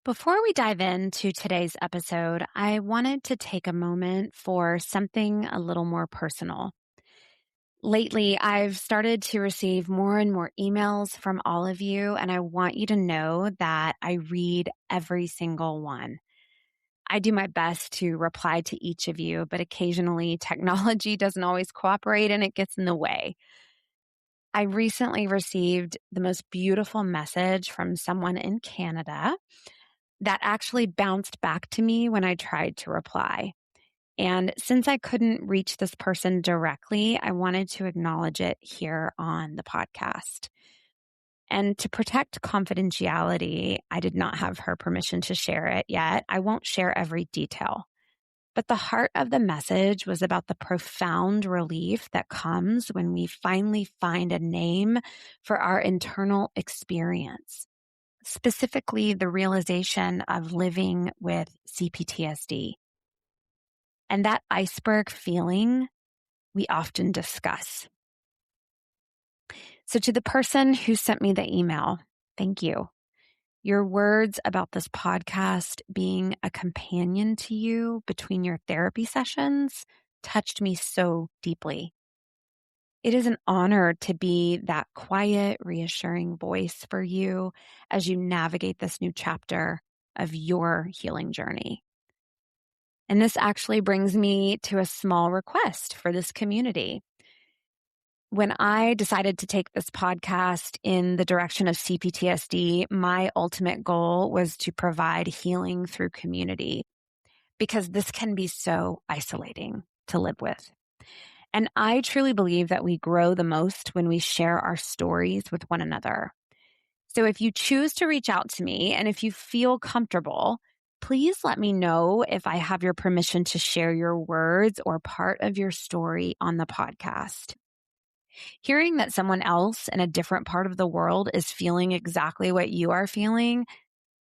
Before we dive into today's episode, I wanted to take a moment for something a little more personal. Lately, I've started to receive more and more emails from all of you, and I want you to know that I read every single one. I do my best to reply to each of you, but occasionally technology doesn't always cooperate and it gets in the way. I recently received the most beautiful message from someone in Canada that actually bounced back to me when I tried to reply. And since I couldn't reach this person directly, I wanted to acknowledge it here on the podcast. And to protect confidentiality, I did not have her permission to share it yet. I won't share every detail. But the heart of the message was about the profound relief that comes when we finally find a name for our internal experience, specifically the realization of living with CPTSD. And that iceberg feeling we often discuss. So to the person who sent me the email, thank you. Your words about this podcast being a companion to you between your therapy sessions touched me so deeply. It is an honor to be that quiet, reassuring voice for you as you navigate this new chapter of your healing journey. And this actually brings me to a small request for this community. When I decided to take this podcast in the direction of CPTSD, my ultimate goal was to provide healing through community, because this can be so isolating to live with. And I truly believe that we grow the most when we share our stories with one another. So if you choose to reach out to me and if you feel comfortable, please let me know if I have your permission to share your words or part of your story on the podcast. Hearing that someone else in a different part of the world is feeling exactly what you are feeling,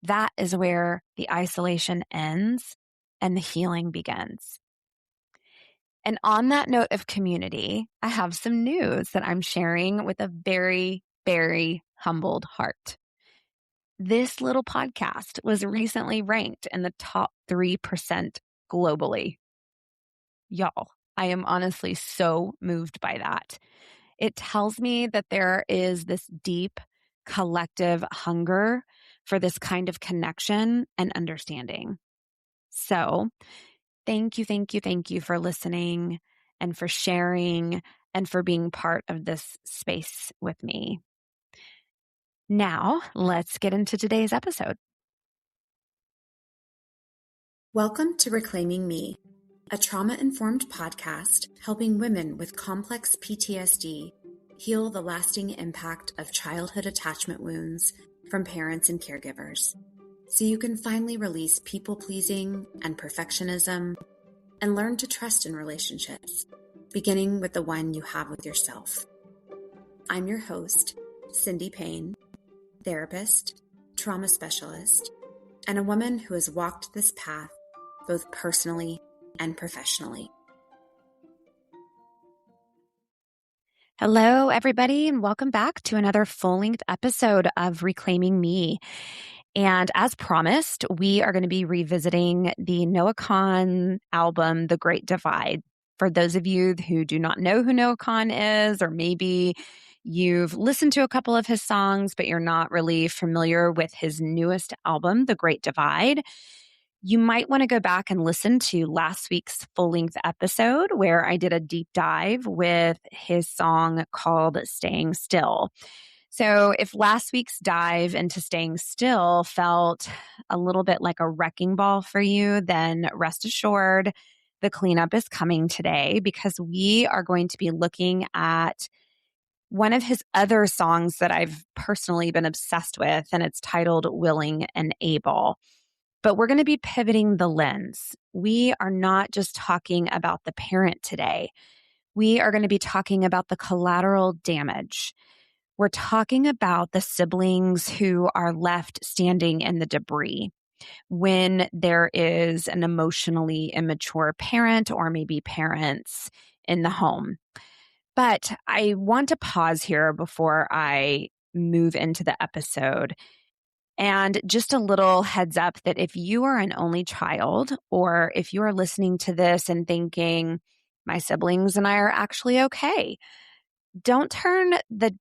that is where the isolation ends and the healing begins. And on that note of community, I have some news that I'm sharing with a very, very humbled heart. This little podcast was recently ranked in the top 3% globally. Y'all, I am honestly so moved by that. It tells me that there is this deep collective hunger for this kind of connection and understanding. So thank you for listening and for sharing and for being part of this space with me. Now, let's get into today's episode. Welcome to Reclaiming Me, a trauma-informed podcast helping women with complex PTSD heal the lasting impact of childhood attachment wounds from parents and caregivers, so you can finally release people-pleasing and perfectionism and learn to trust in relationships, beginning with the one you have with yourself. I'm your host, Cindy Payne, therapist, trauma specialist, and a woman who has walked this path both personally and professionally. Hello, everybody, and welcome back to another full-length episode of Reclaiming Me. And as promised, we are going to be revisiting the Noah Kahan album, The Great Divide. For those of you who do not know who Noah Kahan is, or maybe you've listened to a couple of his songs, but you're not really familiar with his newest album, The Great Divide, you might want to go back and listen to last week's full-length episode where I did a deep dive with his song called Staying Still. So if last week's dive into Staying Still felt a little bit like a wrecking ball for you, then rest assured the cleanup is coming today, because we are going to be looking at one of his other songs that I've personally been obsessed with, and it's titled Willing and Able. But we're going to be pivoting the lens. We are not just talking about the parent today. We are going to be talking about the collateral damage. We're talking about the siblings who are left standing in the debris when there is an emotionally immature parent or maybe parents in the home. But I want to pause here before I move into the episode. And just a little heads up that if you are an only child, or if you are listening to this and thinking, my siblings and I are actually okay, don't turn the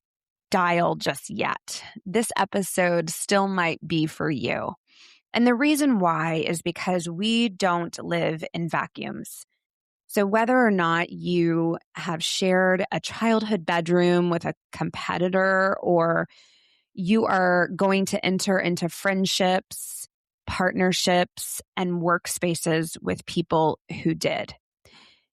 dial just yet. This episode still might be for you. And the reason why is because we don't live in vacuums. So whether or not you have shared a childhood bedroom with a competitor, or you are going to enter into friendships, partnerships, and workspaces with people who did,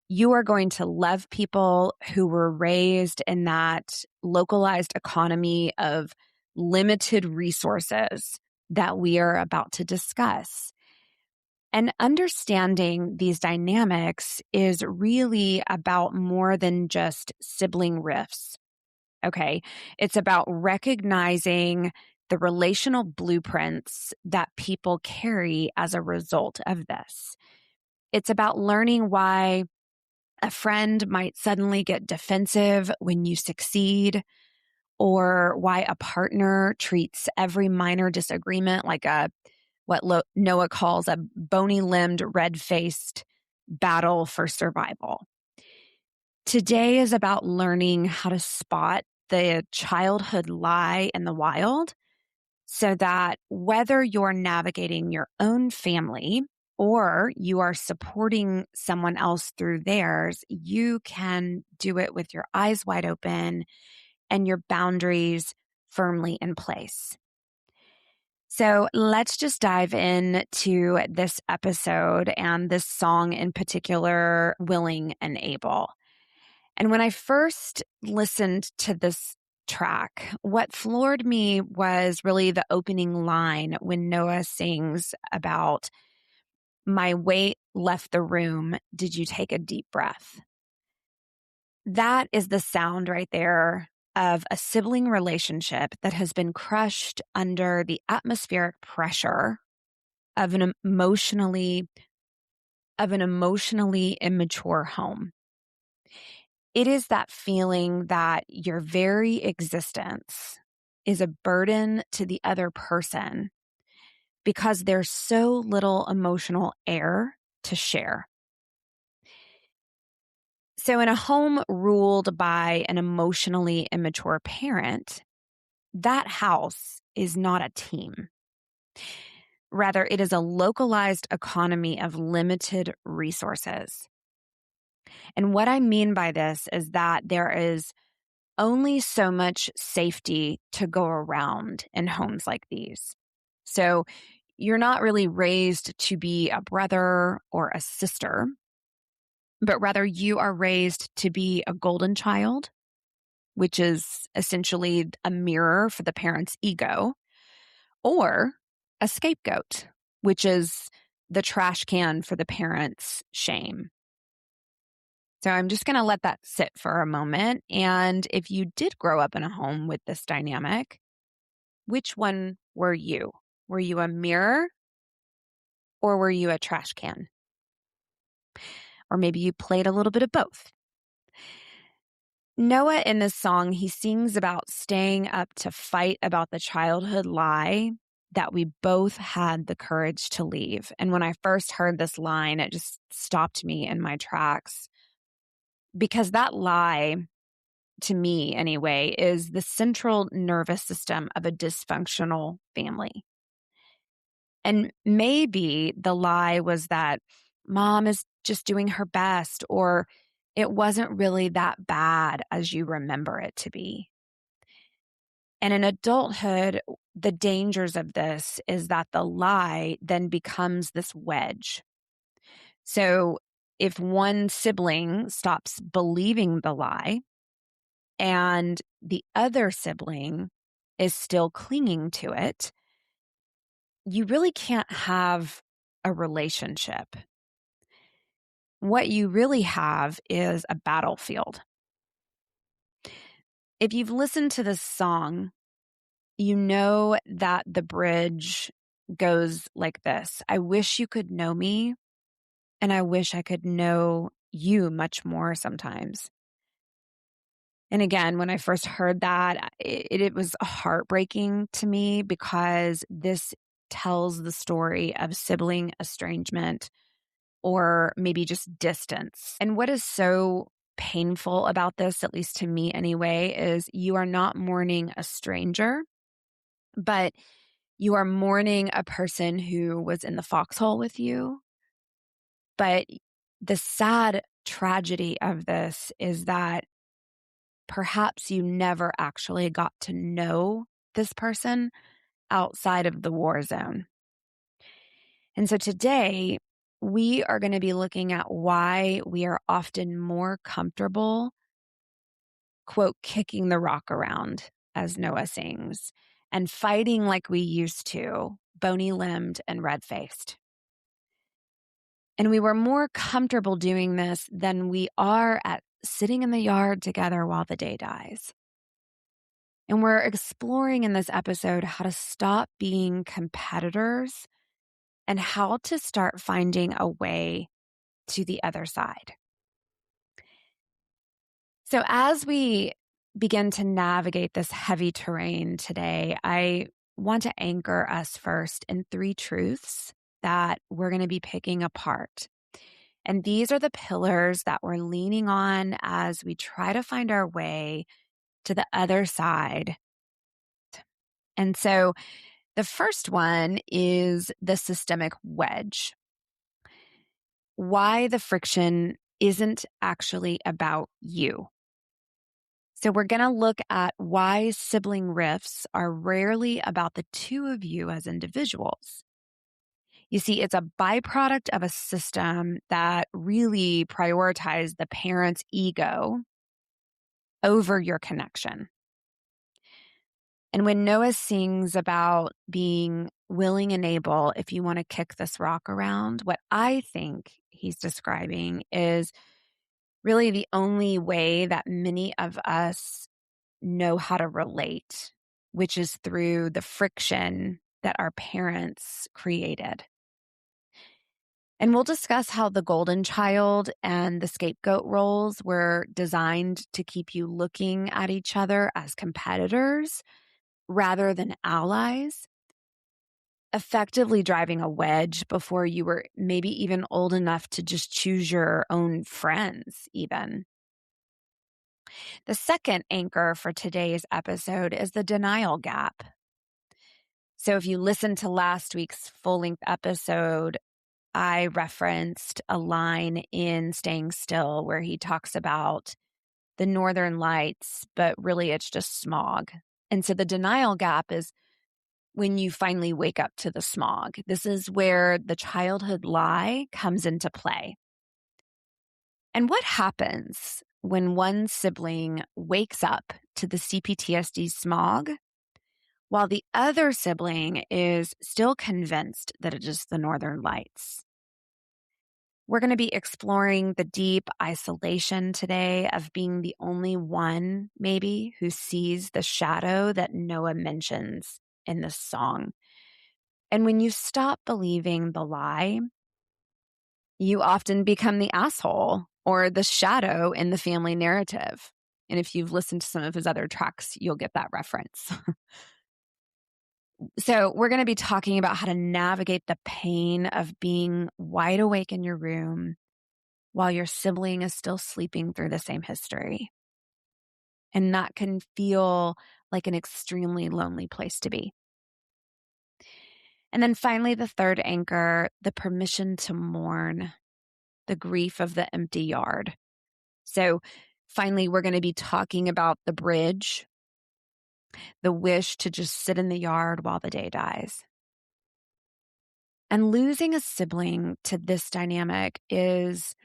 you are going to love people who were raised in that localized economy of limited resources that we are about to discuss. And understanding these dynamics is really about more than just sibling rifts. Okay. It's about recognizing the relational blueprints that people carry as a result of this. It's about learning why a friend might suddenly get defensive when you succeed, or why a partner treats every minor disagreement like what Noah calls a bony-limbed, red-faced battle for survival. Today is about learning how to spot the childhood lie in the wild, so that whether you're navigating your own family or you are supporting someone else through theirs, you can do it with your eyes wide open and your boundaries firmly in place. So let's just dive into this episode and this song in particular, Willing and Able. And when I first listened to this track, what floored me was really the opening line when Noah sings about, my weight left the room. Did you take a deep breath? That is the sound right there of a sibling relationship that has been crushed under the atmospheric pressure of an emotionally immature home. It is that feeling that your very existence is a burden to the other person because there's so little emotional air to share. So in a home ruled by an emotionally immature parent, that house is not a team. Rather, it is a localized economy of limited resources. And what I mean by this is that there is only so much safety to go around in homes like these. So you're not really raised to be a brother or a sister, but rather you are raised to be a golden child, which is essentially a mirror for the parent's ego, or a scapegoat, which is the trash can for the parent's shame. So I'm just going to let that sit for a moment. And if you did grow up in a home with this dynamic, which one were you? Were you a mirror, or were you a trash can? Or maybe you played a little bit of both. Noah, in this song, he sings about staying up to fight about the childhood lie that we both had the courage to leave. And when I first heard this line, it just stopped me in my tracks, because that lie, to me anyway, is the central nervous system of a dysfunctional family. And maybe the lie was that mom is just doing her best, or it wasn't really that bad as you remember it to be. And in adulthood, the dangers of this is that the lie then becomes this wedge. So if one sibling stops believing the lie and the other sibling is still clinging to it, you really can't have a relationship. What you really have is a battlefield. If you've listened to this song, you know that the bridge goes like this. I wish you could know me, and I wish I could know you much more sometimes. And again, when I first heard that, it was heartbreaking to me because this tells the story of sibling estrangement or maybe just distance. And what is so painful about this, at least to me anyway, is you are not mourning a stranger, but you are mourning a person who was in the foxhole with you. But the sad tragedy of this is that perhaps you never actually got to know this person outside of the war zone. And so today, we are going to be looking at why we are often more comfortable, quote, kicking the rock around, as Noah sings, and fighting like we used to, bony limbed and red faced. And we were more comfortable doing this than we are at sitting in the yard together while the day dies. And we're exploring in this episode how to stop being competitors and how to start finding a way to the other side. So as we begin to navigate this heavy terrain today, I want to anchor us first in 3 truths that we're going to be picking apart. And these are the pillars that we're leaning on as we try to find our way to the other side. And so the first one is the systemic wedge. Why the friction isn't actually about you. So we're going to look at why sibling rifts are rarely about the two of you as individuals. You see, it's a byproduct of a system that really prioritized the parent's ego over your connection. And when Noah sings about being willing and able, if you want to kick this rock around, what I think he's describing is really the only way that many of us know how to relate, which is through the friction that our parents created. And we'll discuss how the golden child and the scapegoat roles were designed to keep you looking at each other as competitors rather than allies, effectively driving a wedge before you were maybe even old enough to just choose your own friends, even. The second anchor for today's episode is the denial gap. So if you listened to last week's full-length episode, I referenced a line in Staying Still where he talks about the northern lights, but really it's just smog. And so the denial gap is when you finally wake up to the smog. This is where the childhood lie comes into play. And what happens when one sibling wakes up to the CPTSD smog while the other sibling is still convinced that it is the northern lights? We're going to be exploring the deep isolation today of being the only one, maybe, who sees the shadow that Noah mentions in this song. And when you stop believing the lie, you often become the asshole or the shadow in the family narrative. And if you've listened to some of his other tracks, you'll get that reference. So we're going to be talking about how to navigate the pain of being wide awake in your room while your sibling is still sleeping through the same history. And that can feel like an extremely lonely place to be. And then finally, the third anchor, the permission to mourn, the grief of the empty yard. So finally, we're going to be talking about the bridge, the wish to just sit in the yard while the day dies. And losing a sibling to this dynamic is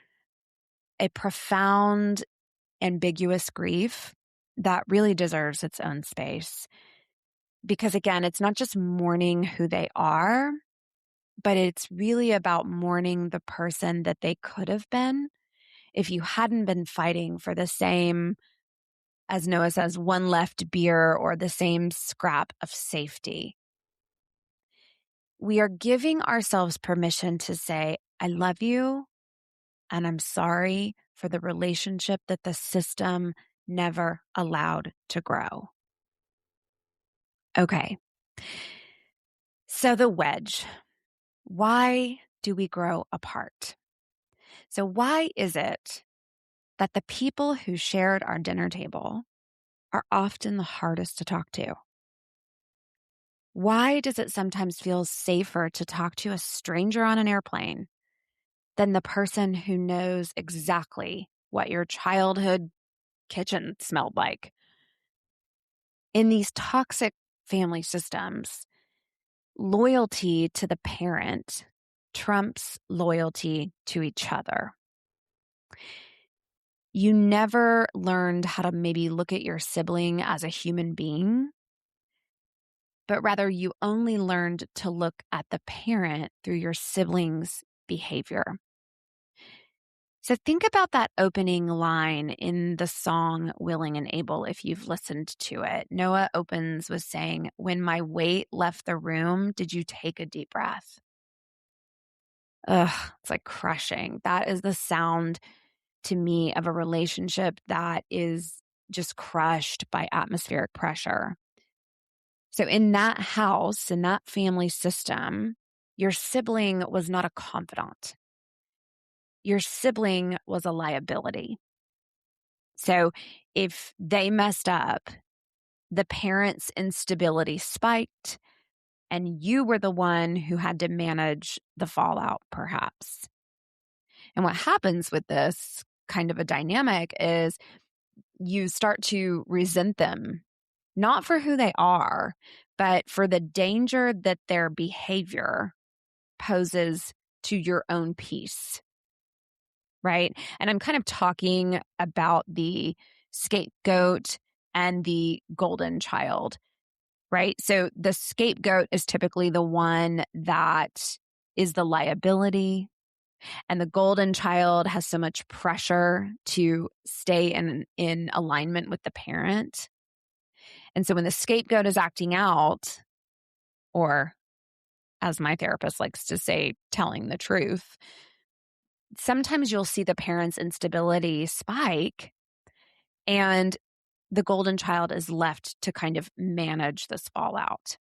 a profound, ambiguous grief that really deserves its own space. Because again, it's not just mourning who they are, but it's really about mourning the person that they could have been if you hadn't been fighting for the same, as Noah says, one left beer or the same scrap of safety. We are giving ourselves permission to say, I love you, and I'm sorry for the relationship that the system never allowed to grow. Okay. So the wedge. Why do we grow apart? So why is it that the people who shared our dinner table are often the hardest to talk to? Why does it sometimes feel safer to talk to a stranger on an airplane than the person who knows exactly what your childhood kitchen smelled like? In these toxic family systems, loyalty to the parent trumps loyalty to each other. You never learned how to maybe look at your sibling as a human being, but rather you only learned to look at the parent through your sibling's behavior. So think about that opening line in the song Willing and Able if you've listened to it. Noah opens with saying, "When my weight left the room, did you take a deep breath?" Ugh, it's like crushing. That is the sound to me of a relationship that is just crushed by atmospheric pressure. So in that house, in that family system, your sibling was not a confidant. Your sibling was a liability. So if they messed up, the parents' instability spiked, and you were the one who had to manage the fallout, perhaps. And what happens with this kind of a dynamic is you start to resent them, not for who they are, but for the danger that their behavior poses to your own peace, right? And I'm kind of talking about the scapegoat and the golden child, right? So the scapegoat is typically the one that is the liability, and the golden child has so much pressure to stay in alignment with the parent. And so when the scapegoat is acting out, or as my therapist likes to say, telling the truth, sometimes you'll see the parent's instability spike and the golden child is left to kind of manage this fallout.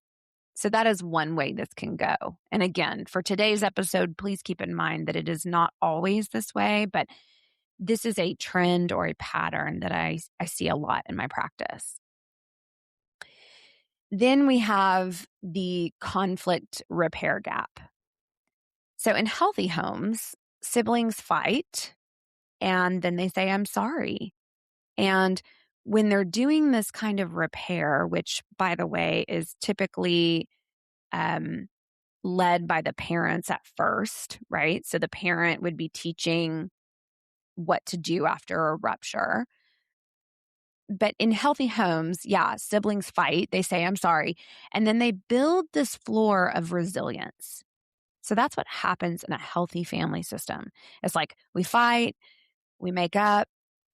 So that is one way this can go. And again, for today's episode, please keep in mind that it is not always this way, but this is a trend or a pattern that I see a lot in my practice. Then we have the conflict repair gap. So in healthy homes, siblings fight and then they say, "I'm sorry." And when they're doing this kind of repair, which by the way is typically led by the parents at first, right? So the parent would be teaching what to do after a rupture. But in healthy homes, yeah, siblings fight, they say, "I'm sorry." And then they build this floor of resilience. So that's what happens in a healthy family system. It's like we fight, we make up,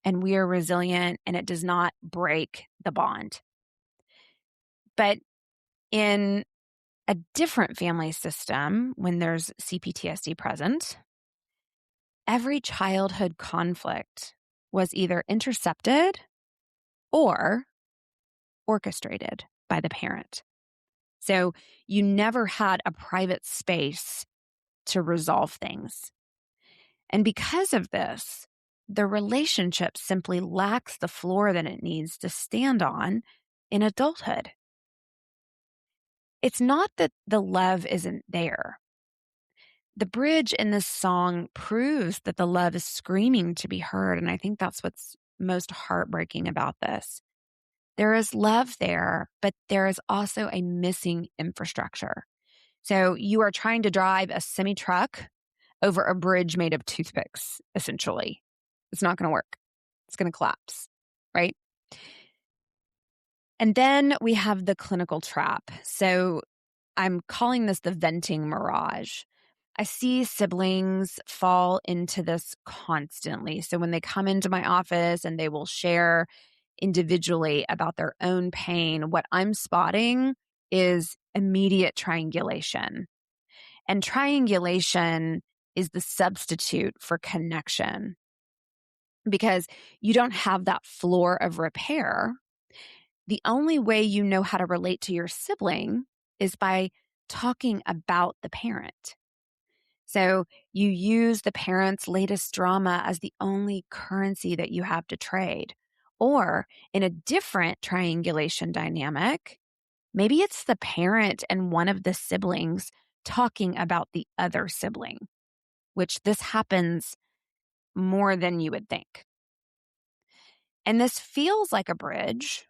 and we are resilient, and it does not break the bond. But in a different family system, when there's CPTSD present, every childhood conflict was either intercepted or orchestrated by the parent. So you never had a private space to resolve things. And because of this, the relationship simply lacks the floor that it needs to stand on in adulthood. It's not that the love isn't there. The bridge in this song proves that the love is screaming to be heard. And I think that's what's most heartbreaking about this. There is love there, but there is also a missing infrastructure. So you are trying to drive a semi truck over a bridge made of toothpicks, essentially. It's not going to work. It's going to collapse, right? And then we have the clinical trap. So I'm calling this the venting mirage. I see siblings fall into this constantly. So when they come into my office and they will share individually about their own pain, what I'm spotting is immediate triangulation. And triangulation is the substitute for connection. because you don't have that floor of repair. The only way you know how to relate to your sibling is by talking about the parent. So you use the parent's latest drama as the only currency that you have to trade. Or in a different triangulation dynamic, maybe it's the parent and one of the siblings talking about the other sibling, which this happens more than you would think. And this feels like a bridge,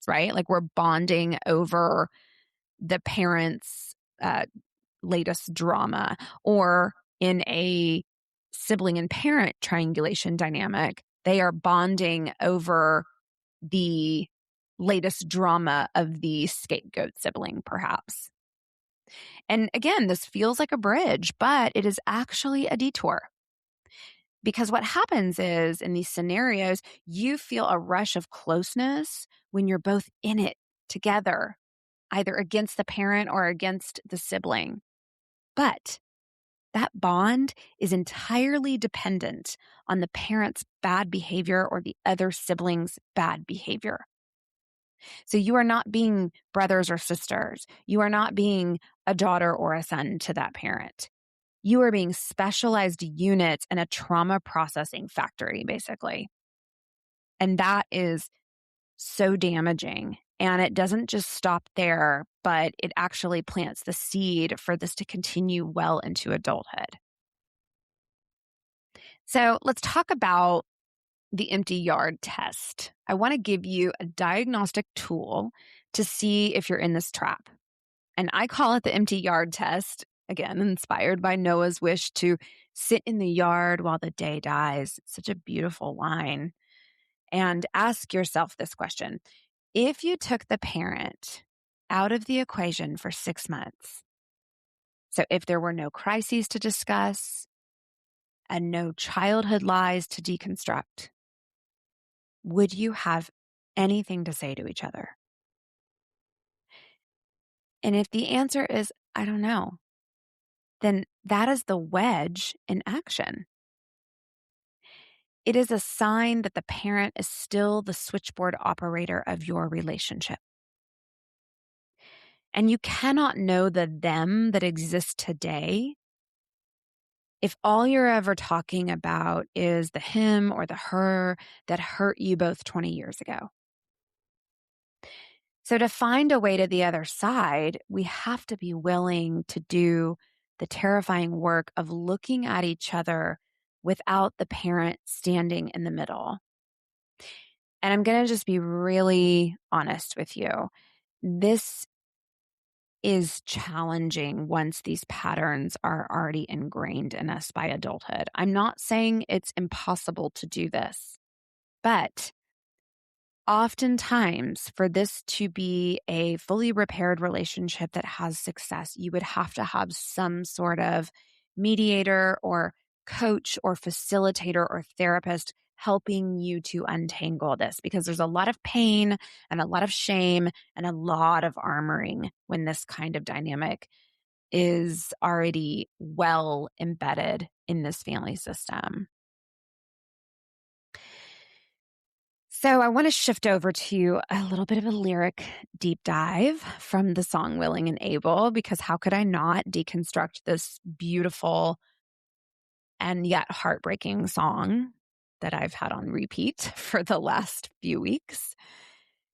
right? Like we're bonding over the parent's latest drama, or in a sibling and parent triangulation dynamic, they are bonding over the latest drama of the scapegoat sibling, perhaps. And again, this feels like a bridge, but it is actually a detour. Because what happens is in these scenarios, you feel a rush of closeness when you're both in it together, either against the parent or against the sibling. But that bond is entirely dependent on the parent's bad behavior or the other sibling's bad behavior. So you are not being brothers or sisters. You are not being a daughter or a son to that parent. You are being specialized units in a trauma processing factory, basically. And that is so damaging. And it doesn't just stop there, but it actually plants the seed for this to continue well into adulthood. So let's talk about the empty yard test. I want to give you a diagnostic tool to see if you're in this trap. And I call it the empty yard test, again, inspired by Noah's wish to sit in the yard while the day dies. It's such a beautiful line. And ask yourself this question. If you took the parent out of the equation for 6 months, so if there were no crises to discuss and no childhood lies to deconstruct, would you have anything to say to each other? And if the answer is, I don't know, then that is the wedge in action. It is a sign that the parent is still the switchboard operator of your relationship. And you cannot know the them that exists today if all you're ever talking about is the him or the her that hurt you both 20 years ago. So to find a way to the other side, we have to be willing to do the terrifying work of looking at each other without the parent standing in the middle. And I'm going to just be really honest with you. This is challenging once these patterns are already ingrained in us by adulthood. I'm not saying it's impossible to do this, but oftentimes, for this to be a fully repaired relationship that has success, you would have to have some sort of mediator or coach or facilitator or therapist helping you to untangle this, because there's a lot of pain and a lot of shame and a lot of armoring when this kind of dynamic is already well embedded in this family system. So I want to shift over to a little bit of a lyric deep dive from the song Willing and Able, because how could I not deconstruct this beautiful and yet heartbreaking song that I've had on repeat for the last few weeks?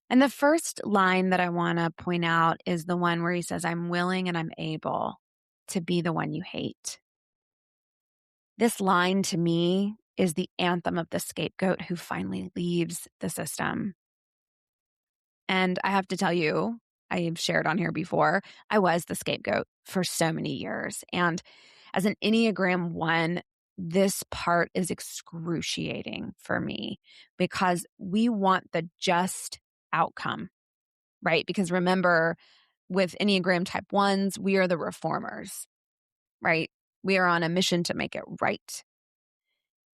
And the first line that I want to point out is the one where he says, I'm willing and I'm able to be the one you hate. This line to me is the anthem of the scapegoat who finally leaves the system. And I have to tell you, I've shared on here before, I was the scapegoat for so many years. And as an Enneagram 1, this part is excruciating for me because we want the just outcome, right? Because remember, with Enneagram type 1s, we are the reformers, right? We are on a mission to make it right.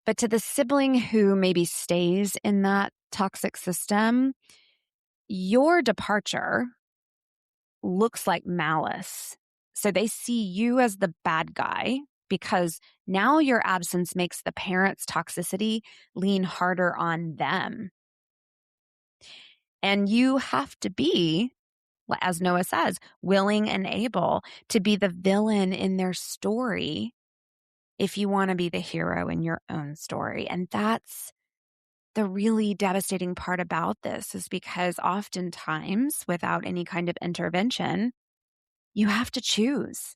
But to the sibling who maybe stays in that toxic system, your departure looks like malice. So they see you as the bad guy because now your absence makes the parent's toxicity lean harder on them. And you have to be, as Noah says, willing and able to be the villain in their story if you want to be the hero in your own story. And that's the really devastating part about this, is because oftentimes, without any kind of intervention, you have to choose.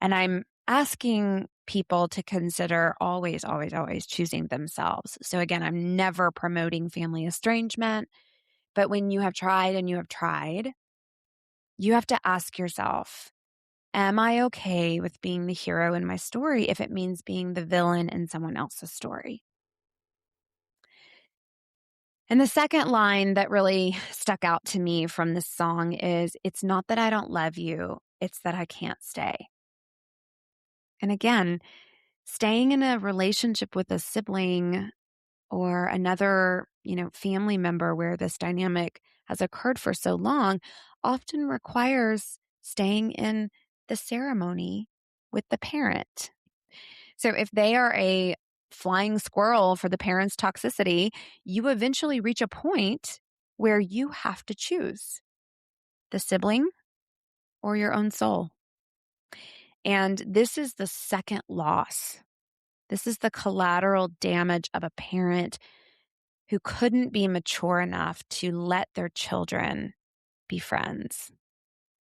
And I'm asking people to consider always, always, always choosing themselves. So again, I'm never promoting family estrangement, but when you have tried and you have tried, you have to ask yourself, am I okay with being the hero in my story if it means being the villain in someone else's story? And the second line that really stuck out to me from this song is, it's not that I don't love you, it's that I can't stay. And again, staying in a relationship with a sibling or another, family member where this dynamic has occurred for so long often requires staying in the ceremony with the parent. So if they are a flying squirrel for the parent's toxicity, you eventually reach a point where you have to choose the sibling or your own soul. And this is the second loss. This is the collateral damage of a parent who couldn't be mature enough to let their children be friends.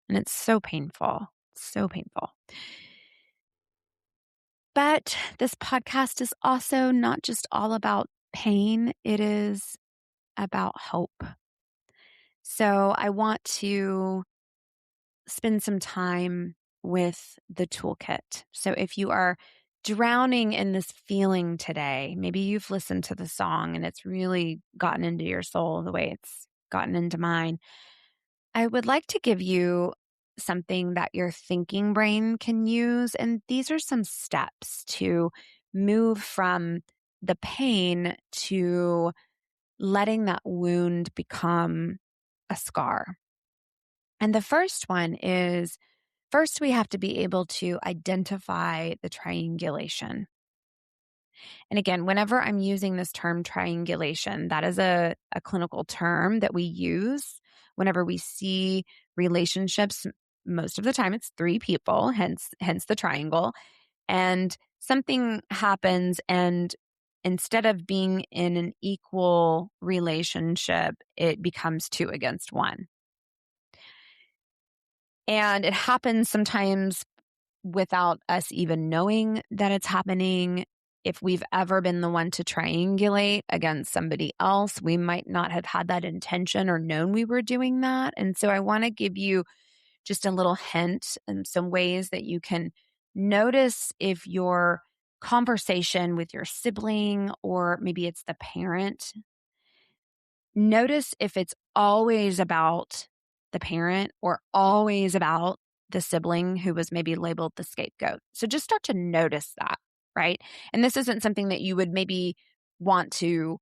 And it's so painful, so painful. But this podcast is also not just all about pain, it is about hope. So I want to spend some time with the toolkit. So if you are drowning in this feeling today, maybe you've listened to the song and it's really gotten into your soul the way it's gotten into mine. I would like to give you something that your thinking brain can use. And these are some steps to move from the pain to letting that wound become a scar. And the first one is, first we have to be able to identify the triangulation. And again, whenever I'm using this term triangulation, that is a clinical term that we use whenever we see relationships. Most of the time it's three people, hence the triangle. And something happens, and instead of being in an equal relationship, it becomes 2 against 1. And it happens sometimes without us even knowing that it's happening. If we've ever been the one to triangulate against somebody else, we might not have had that intention or known we were doing that. And so I want to give you just a little hint and some ways that you can notice if your conversation with your sibling, or maybe it's the parent, notice if it's always about the parent or always about the sibling who was maybe labeled the scapegoat. So just start to notice that, right? And this isn't something that you would maybe want to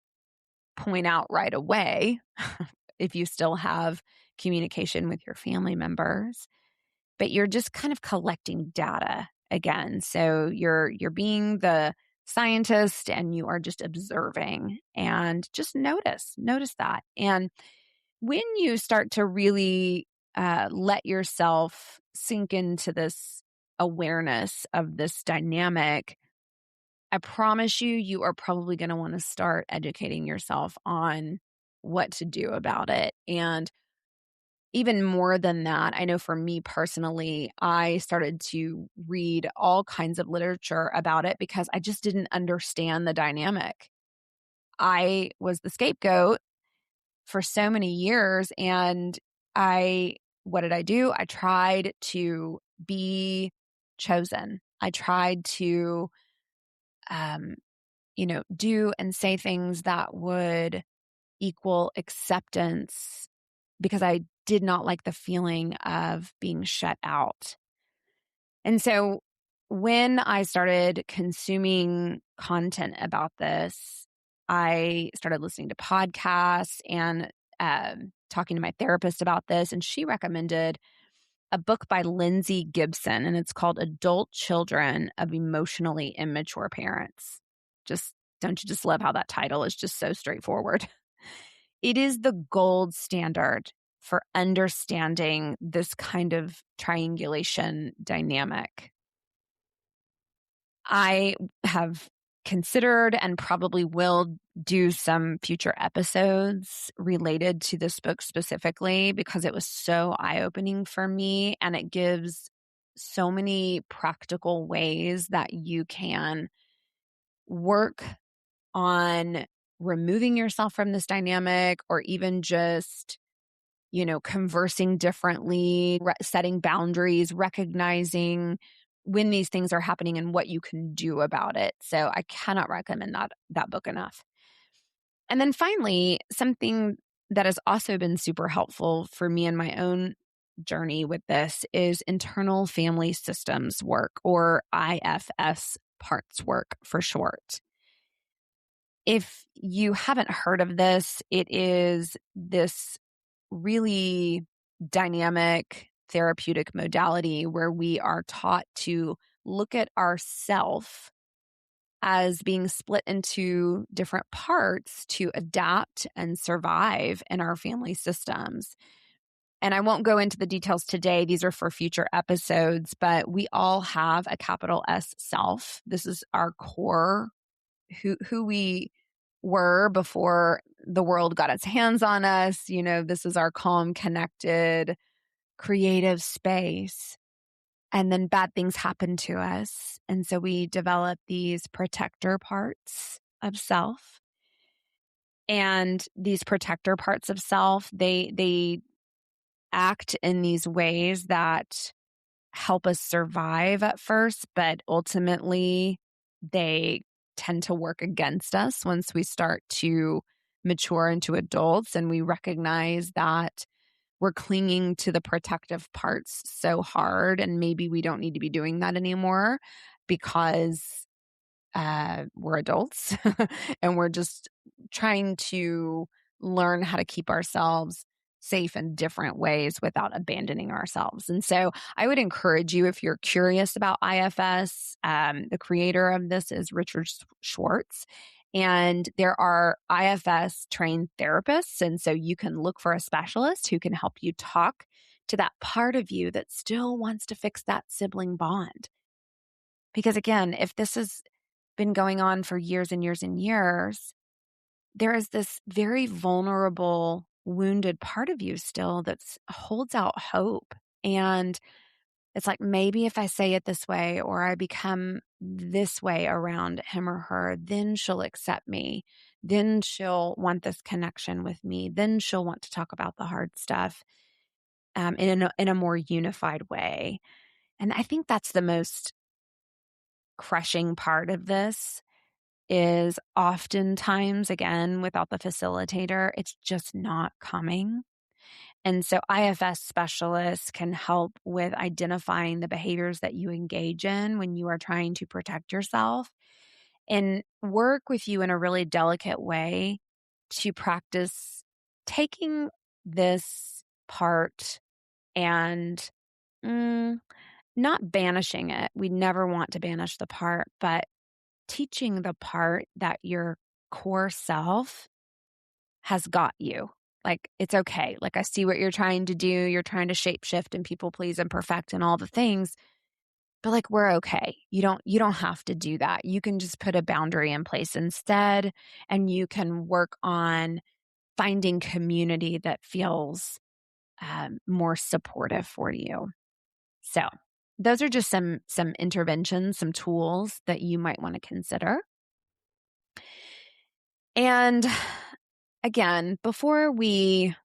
point out right away if you still have communication with your family members, but you're just kind of collecting data again. So you're being the scientist and you are just observing, and just notice that. And when you start to really let yourself sink into this awareness of this dynamic, I promise you are probably going to want to start educating yourself on what to do about it. And even more than that, I know for me personally, I started to read all kinds of literature about it because I just didn't understand the dynamic. I was the scapegoat for so many years, and what did I do? I tried to be chosen. I tried to, do and say things that would equal acceptance because I did not like the feeling of being shut out. And so when I started consuming content about this, I started listening to podcasts and talking to my therapist about this. And she recommended a book by Lindsay Gibson, and it's called Adult Children of Emotionally Immature Parents. Don't you just love how that title is just so straightforward? It is the gold standard for understanding this kind of triangulation dynamic. I have considered and probably will do some future episodes related to this book specifically because it was so eye-opening for me, and it gives so many practical ways that you can work on removing yourself from this dynamic, or even just, conversing differently, setting boundaries, recognizing when these things are happening and what you can do about it. So I cannot recommend that book enough. And then finally, something that has also been super helpful for me in my own journey with this is internal family systems work, or IFS parts work for short. If you haven't heard of this, it is this really dynamic therapeutic modality where we are taught to look at ourself as being split into different parts to adapt and survive in our family systems. And I won't go into the details today. These are for future episodes, but we all have a capital S self. This is our core, who we were before the world got its hands on us. This is our calm, connected, creative space. And then bad things happen to us. And so we develop these protector parts of self. And these protector parts of self, they act in these ways that help us survive at first, but ultimately they tend to work against us once we start to mature into adults and we recognize that we're clinging to the protective parts so hard, and maybe we don't need to be doing that anymore because we're adults and we're just trying to learn how to keep ourselves safe in different ways without abandoning ourselves. And so I would encourage you, if you're curious about IFS, the creator of this is Richard Schwartz. And there are IFS trained therapists. And so you can look for a specialist who can help you talk to that part of you that still wants to fix that sibling bond. Because again, if this has been going on for years and years and years, there is this very vulnerable, wounded part of you still that holds out hope. And it's like, maybe if I say it this way, or I become this way around him or her, then she'll accept me. Then she'll want this connection with me. Then she'll want to talk about the hard stuff in a more unified way. And I think that's the most crushing part of this, is oftentimes, again, without the facilitator, it's just not coming. And so IFS specialists can help with identifying the behaviors that you engage in when you are trying to protect yourself, and work with you in a really delicate way to practice taking this part and not banishing it. We never want to banish the part, but teaching the part that your core self has got you. Like, it's okay. Like, I see what you're trying to do. You're trying to shapeshift and people please and perfect and all the things. But like, we're okay. You don't have to do that. You can just put a boundary in place instead, and you can work on finding community that feels more supportive for you. So those are just some interventions, some tools that you might want to consider. And again, before we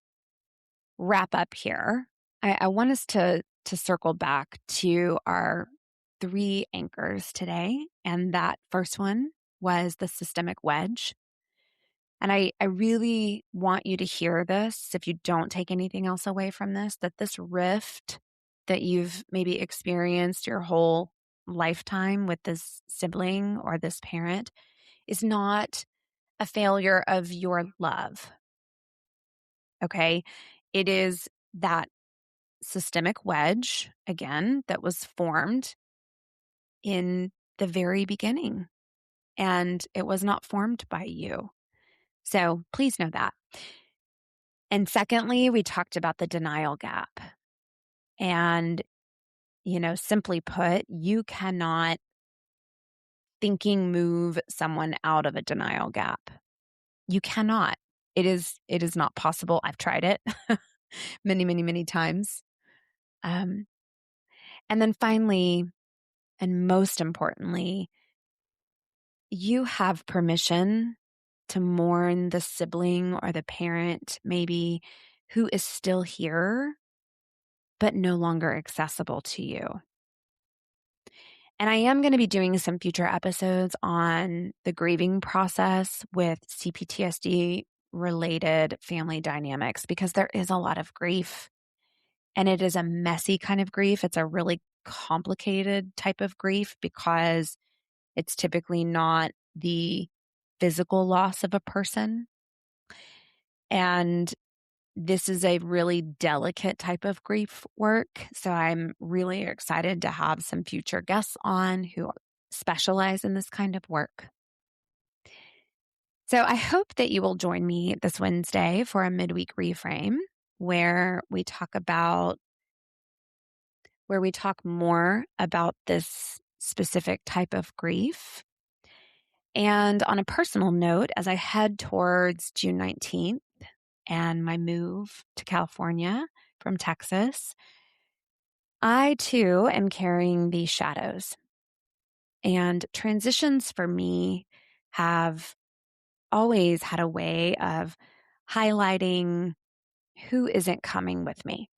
wrap up here, I want us to circle back to our 3 anchors today. And that first one was the systemic wedge. And I really want you to hear this, if you don't take anything else away from this, that this rift that you've maybe experienced your whole lifetime with this sibling or this parent is not a failure of your love. Okay? It is that systemic wedge, again, that was formed in the very beginning, and it was not formed by you. So please know that. And secondly, we talked about the denial gap. And, simply put, you cannot thinking move someone out of a denial gap. You cannot. It is not possible. I've tried it many, many, many times. And then finally, and most importantly, you have permission to mourn the sibling or the parent, maybe, who is still here, but no longer accessible to you. And I am going to be doing some future episodes on the grieving process with CPTSD related family dynamics, because there is a lot of grief, and it is a messy kind of grief. It's a really complicated type of grief because it's typically not the physical loss of a person. And this is a really delicate type of grief work. So I'm really excited to have some future guests on who specialize in this kind of work. So I hope that you will join me this Wednesday for a midweek reframe where we talk more about this specific type of grief. And on a personal note, as I head towards June 19th and my move to California from Texas, I too am carrying these shadows. And transitions for me have always had a way of highlighting who isn't coming with me.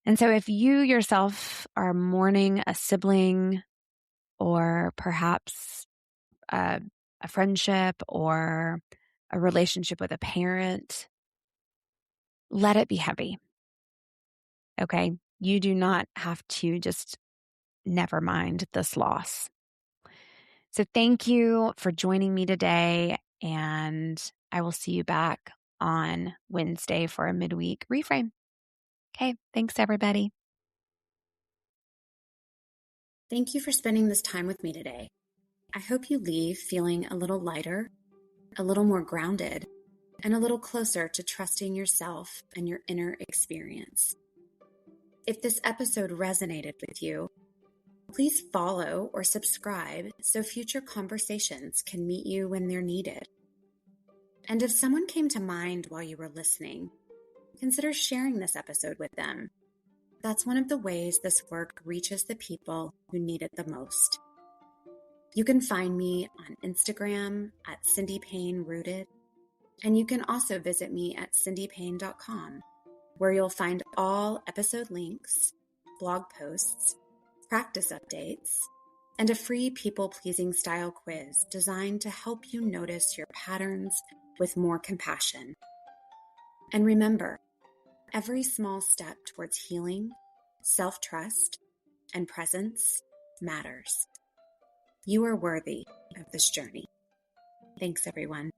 And so if you yourself are mourning a sibling, or perhaps a friendship or a relationship with a parent, let it be heavy. Okay? You do not have to just never mind this loss. So thank you for joining me today, and I will see you back on Wednesday for a midweek reframe. Okay, thanks everybody. Thank you for spending this time with me today. I hope you leave feeling a little lighter, a little more grounded, and a little closer to trusting yourself and your inner experience. If this episode resonated with you, please follow or subscribe so future conversations can meet you when they're needed. And if someone came to mind while you were listening, consider sharing this episode with them. That's one of the ways this work reaches the people who need it the most. You can find me on Instagram at Cindy Payne Rooted, and you can also visit me at cindypayne.com, where you'll find all episode links, blog posts, practice updates, and a free people-pleasing style quiz designed to help you notice your patterns with more compassion. And remember, every small step towards healing, self-trust, and presence matters. You are worthy of this journey. Thanks, everyone.